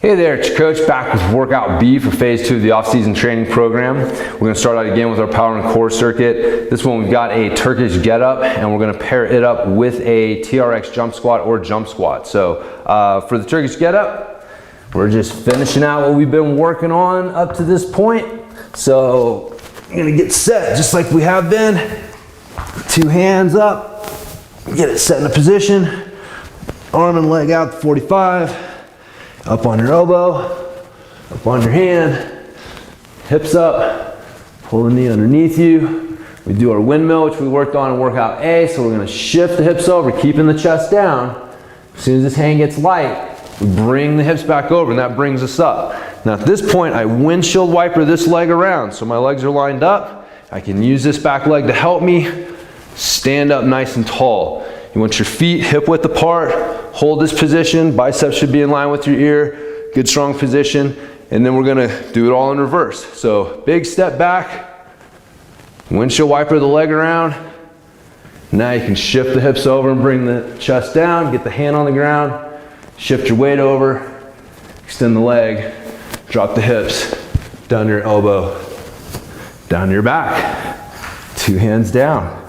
Hey there, it's your coach back with workout B for phase 2 of the off-season training program. We're going to start out again with our power and core circuit. This one we've got a Turkish get up and we're going to pair it up with a TRX jump squat or jump squat. So for the Turkish get up, we're just finishing out what we've been working on up to this point. So I'm going to get set just like we have been. 2 hands up, get it set in a position, arm and leg out to 45. Up on your elbow, up on your hand, hips up, pull the knee underneath you. We do our windmill, which we worked on in workout A, so we're gonna shift the hips over, keeping the chest down. As soon as this hand gets light, we bring the hips back over and that brings us up. Now at this point, I windshield wiper this leg around, so my legs are lined up. I can use this back leg to help me stand up nice and tall. You want your feet hip width apart. Hold this position, biceps should be in line with your ear, good strong position, and then we're gonna do it all in reverse. So big step back, windshield wiper the leg around. Now you can shift the hips over and bring the chest down, get the hand on the ground, shift your weight over, extend the leg, drop the hips, down your elbow, down your back, 2 hands down.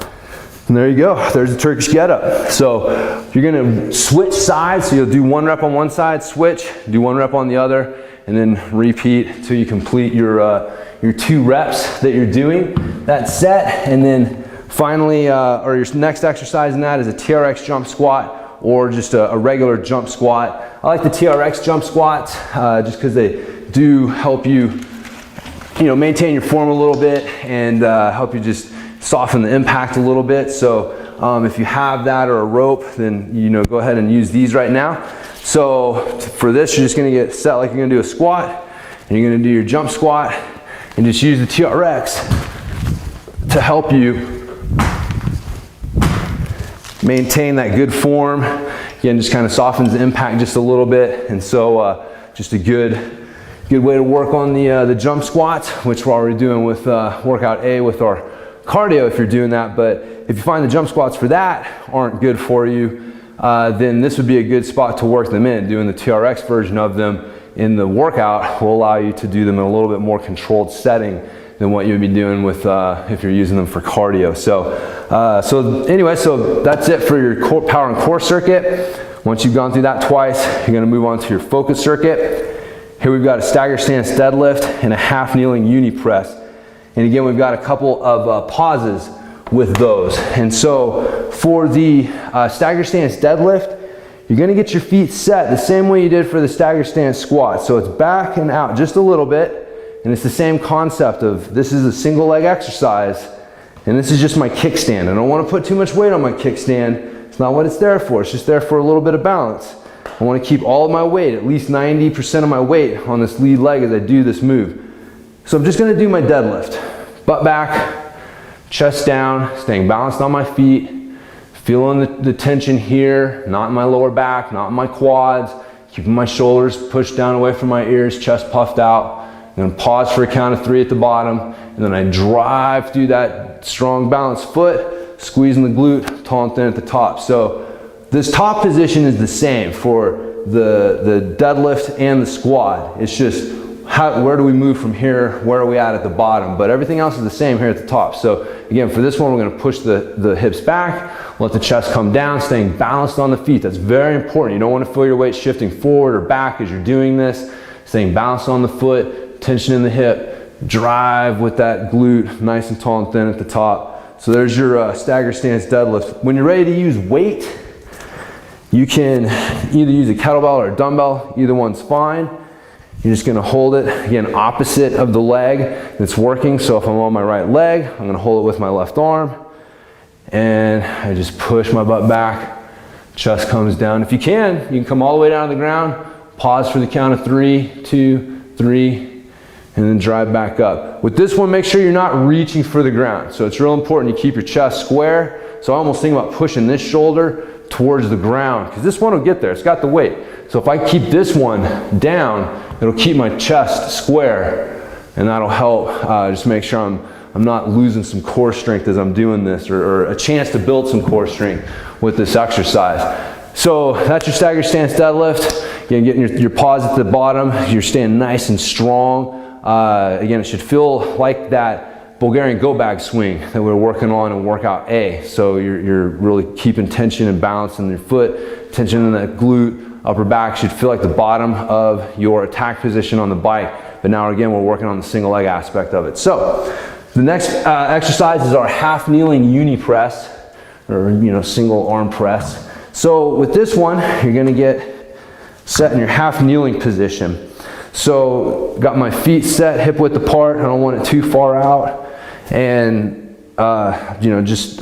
And there you go, there's the Turkish get up. So you're gonna switch sides, so you'll do 1 rep on one side, switch, do 1 rep on the other, and then repeat until you complete your 2 reps that you're doing that set. And then finally, or your next exercise in that is a TRX jump squat or just a regular jump squat. I like the TRX jump squats just because they do help you, maintain your form a little bit and help you just soften the impact a little bit. So if you have that or a rope, then go ahead and use these right now. So for this, you're just gonna get set like you're gonna do a squat, and you're gonna do your jump squat, and just use the TRX to help you maintain that good form. Again, just kind of softens the impact just a little bit, and so just a good way to work on the jump squats, which we're already doing with workout A with our cardio if you're doing that. But if you find the jump squats for that aren't good for you, then this would be a good spot to work them in. Doing the TRX version of them in the workout will allow you to do them in a little bit more controlled setting than what you'd be doing with if you're using them for cardio. So anyway, so that's it for your core, power and core circuit. Once you've gone through that twice, you're gonna move on to your focus circuit. Here we've got a stagger stance deadlift and a half kneeling uni press. And again, we've got a couple of pauses with those. And so for the stagger stance deadlift, you're gonna get your feet set the same way you did for the stagger stance squat. So it's back and out just a little bit. And it's the same concept of this is a single leg exercise. And this is just my kickstand. I don't wanna put too much weight on my kickstand. It's not what it's there for. It's just there for a little bit of balance. I wanna keep all of my weight, at least 90% of my weight on this lead leg as I do this move. So I'm just gonna do my deadlift. Butt back, chest down, staying balanced on my feet, feeling the tension here, not in my lower back, not in my quads, keeping my shoulders pushed down away from my ears, chest puffed out. I'm gonna pause for a count of 3 at the bottom, and then I drive through that strong balanced foot, squeezing the glute, tall and thin at the top. So this top position is the same for the deadlift and the squat. It's just where do we move from here? Where are we at the bottom? But everything else is the same here at the top. So again, for this one, we're gonna push the hips back, let the chest come down, staying balanced on the feet. That's very important. You don't wanna feel your weight shifting forward or back as you're doing this. Staying balanced on the foot, tension in the hip, drive with that glute, nice and tall and thin at the top. So there's your stagger stance deadlift. When you're ready to use weight, you can either use a kettlebell or a dumbbell, either one's fine. You're just gonna hold it, again, opposite of the leg that's working. So if I'm on my right leg, I'm gonna hold it with my left arm. And I just push my butt back, chest comes down. If you can come all the way down to the ground, pause for the count of 3, 2, 3, and then drive back up. With this one, make sure you're not reaching for the ground. So it's real important you keep your chest square. So I almost think about pushing this shoulder towards the ground, because this one will get there, it's got the weight. So if I keep this one down, it'll keep my chest square, and that'll help just make sure I'm not losing some core strength as I'm doing this, or a chance to build some core strength with this exercise. So that's your stagger stance deadlift. Again, getting your pause at the bottom. You're staying nice and strong. Again, it should feel like that Bulgarian go bag swing that we're working on in workout A. So you're really keeping tension and balance in your foot, tension in that glute, upper back. Should feel like the bottom of your attack position on the bike. But now again, we're working on the single leg aspect of it. So the next exercise is our half kneeling uni press, or single arm press. So with this one, you're gonna get set in your half kneeling position. So got my feet set hip width apart. I don't want it too far out. And just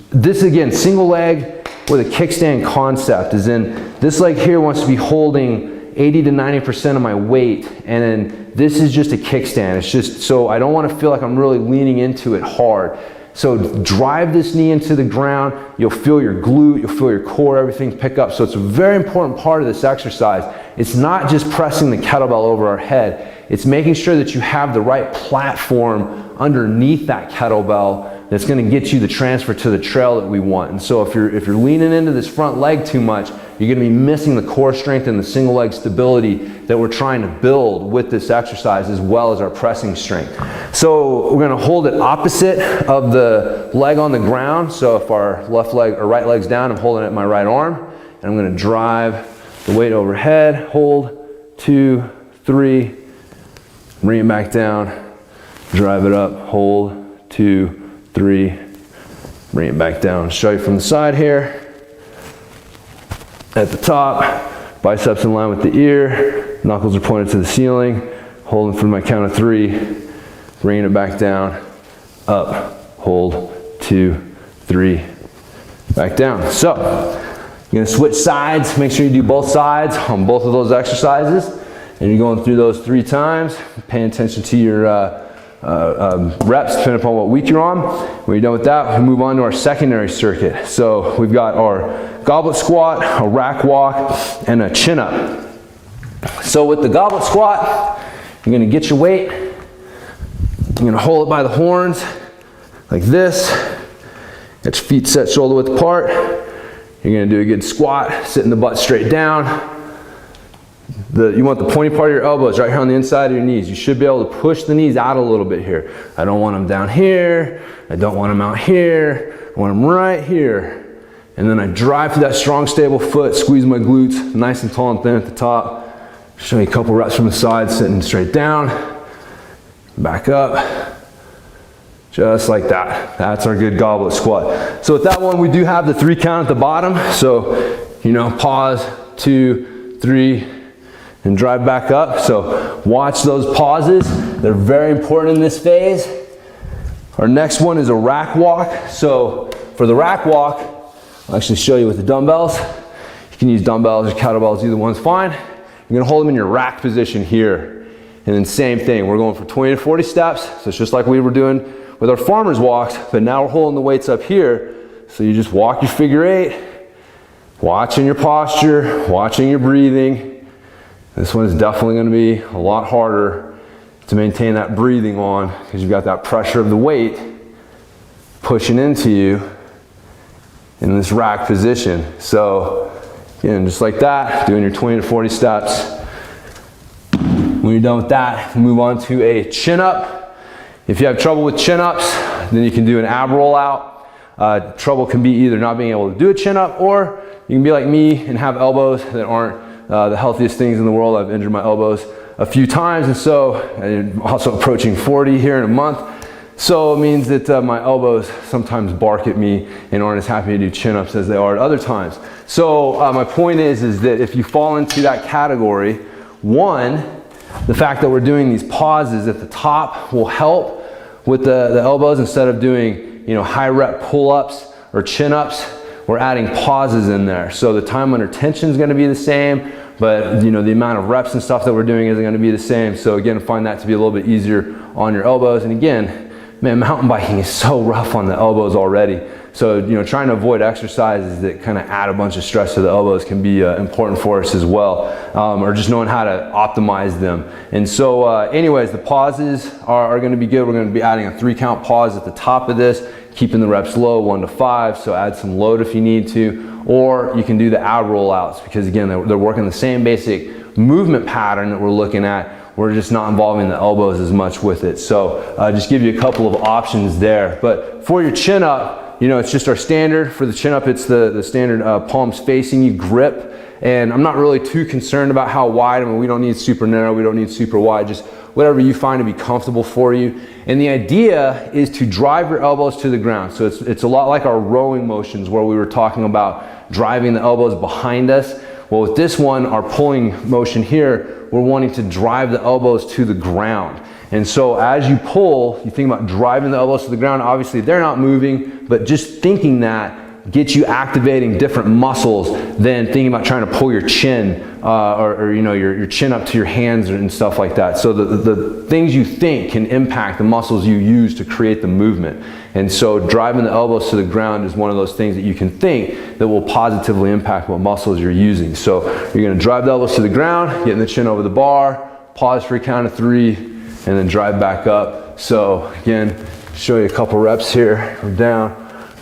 this again, single leg with a kickstand concept is in this leg here wants to be holding 80 to 90% of my weight. And then this is just a kickstand. It's just, so I don't want to feel like I'm really leaning into it hard. So drive this knee into the ground. You'll feel your glute, you'll feel your core, everything pick up. So it's a very important part of this exercise. It's not just pressing the kettlebell over our head. It's making sure that you have the right platform underneath that kettlebell that's going to get you the transfer to the trail that we want. And so if you're leaning into this front leg too much, you're going to be missing the core strength and the single leg stability that we're trying to build with this exercise, as well as our pressing strength. So we're going to hold it opposite of the leg on the ground. So if our left leg or right leg's down, I'm holding it in my right arm, and I'm going to drive the weight overhead, hold, 2, 3, bring it back down, drive it up, hold, 2, 3, bring it back down. Show you from the side here. At the top, biceps in line with the ear, knuckles are pointed to the ceiling, holding for my count of 3, bringing it back down, up, hold, 2, 3, back down. So, you're gonna switch sides, make sure you do both sides on both of those exercises, and you're going through those 3 times, paying attention to your reps depending upon what week you're on. When you're done with that, we move on to our secondary circuit. So we've got our goblet squat, a rack walk, and a chin up. So with the goblet squat, you're gonna get your weight, you're gonna hold it by the horns like this, get your feet set shoulder width apart. You're gonna do a good squat, sitting the butt straight down. You want the pointy part of your elbows right here on the inside of your knees. You should be able to push the knees out a little bit here. I don't want them down here. I don't want them out here. I want them right here. And then I drive through that strong, stable foot, squeeze my glutes, nice and tall and thin at the top. Show you a couple reps from the side, sitting straight down. Back up. Just like that. That's our good goblet squat. So with that one, we do have the 3 count at the bottom. So, pause, 2, 3, and drive back up. So watch those pauses. They're very important in this phase. Our next one is a rack walk. So for the rack walk, I'll actually show you with the dumbbells. You can use dumbbells or kettlebells, either one's fine. You're gonna hold them in your rack position here. And then same thing, we're going for 20 to 40 steps. So it's just like we were doing with our farmer's walks, but now we're holding the weights up here. So you just walk your figure 8, watching your posture, watching your breathing. This one is definitely going to be a lot harder to maintain that breathing on, because you've got that pressure of the weight pushing into you in this rack position. So again, just like that, doing your 20 to 40 steps. When you're done with that, move on to a chin up. If you have trouble with chin ups, then you can do an ab roll out. Trouble can be either not being able to do a chin up, or you can be like me and have elbows that aren't the healthiest things in the world. I've injured my elbows a few times, and so I'm also approaching 40 here in a month. So it means that my elbows sometimes bark at me and aren't as happy to do chin-ups as they are at other times. So my point is that if you fall into that category, one, the fact that we're doing these pauses at the top will help with the elbows. Instead of doing high rep pull-ups or chin-ups, we're adding pauses in there. So the time under tension is going to be the same, but the amount of reps and stuff that we're doing isn't going to be the same. So again, find that to be a little bit easier on your elbows. And again, man, mountain biking is so rough on the elbows already. So, you know, trying to avoid exercises that kind of add a bunch of stress to the elbows can be important for us as well, or just knowing how to optimize them. And so anyways, the pauses are going to be good. We're going to be adding a 3-count pause at the top of this, keeping the reps low, 1 to 5, so add some load if you need to, or you can do the ab rollouts, because again, they're working the same basic movement pattern that we're looking at. We're just not involving the elbows as much with it. So just give you a couple of options there. But for your chin up, you know, it's just our standard. For the chin up, it's the standard palms facing you grip. And I'm not really too concerned about how wide. I mean, we don't need super narrow, we don't need super wide, just whatever you find to be comfortable for you. And the idea is to drive your elbows to the ground. So it's a lot like our rowing motions where we were talking about driving the elbows behind us. Well, with this one, our pulling motion here, we're wanting to drive the elbows to the ground. And so as you pull, you think about driving the elbows to the ground. Obviously, they're not moving, but just thinking that gets you activating different muscles than thinking about trying to pull your chin or you know, your chin up to your hands and stuff like that. So the things you think can impact the muscles you use to create the movement. And so driving the elbows to the ground is one of those things that you can think that will positively impact what muscles you're using. So you're going to drive the elbows to the ground, getting the chin over the bar, pause for a count of 3, and then drive back up. So again, show you a couple reps here. We're down,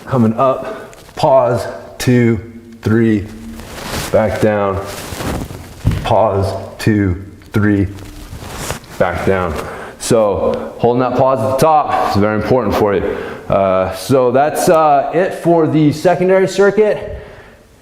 coming up, pause, 2, 3, back down, pause, 2, 3, back down. So holding that pause at the top is very important for you. So that's it for the secondary circuit.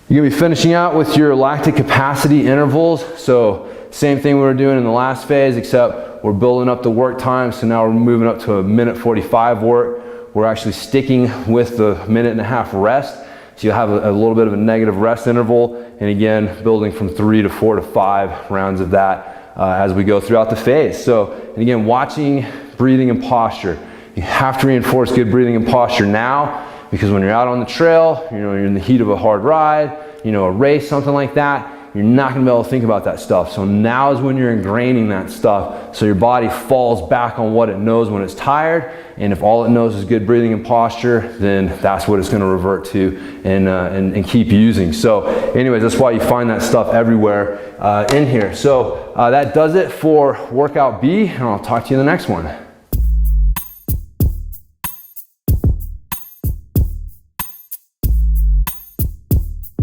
You're gonna be finishing out with your lactic capacity intervals. So same thing we were doing in the last phase, except we're building up the work time. So now we're moving up to a 1:45 work. We're actually sticking with the 1.5 rest. So you'll have a little bit of a negative rest interval. And again, building from 3 to 4 to 5 rounds of that as we go throughout the phase. So, and again, watching breathing and posture. You have to reinforce good breathing and posture now, because when you're out on the trail, you know, you're in the heat of a hard ride, you know, a race, something like that, you're not gonna be able to think about that stuff. So now is when you're ingraining that stuff, so your body falls back on what it knows when it's tired, and if all it knows is good breathing and posture, then that's what it's gonna revert to and keep using. So anyways, that's why you find that stuff everywhere in here. So that does it for workout B, and I'll talk to you in the next one.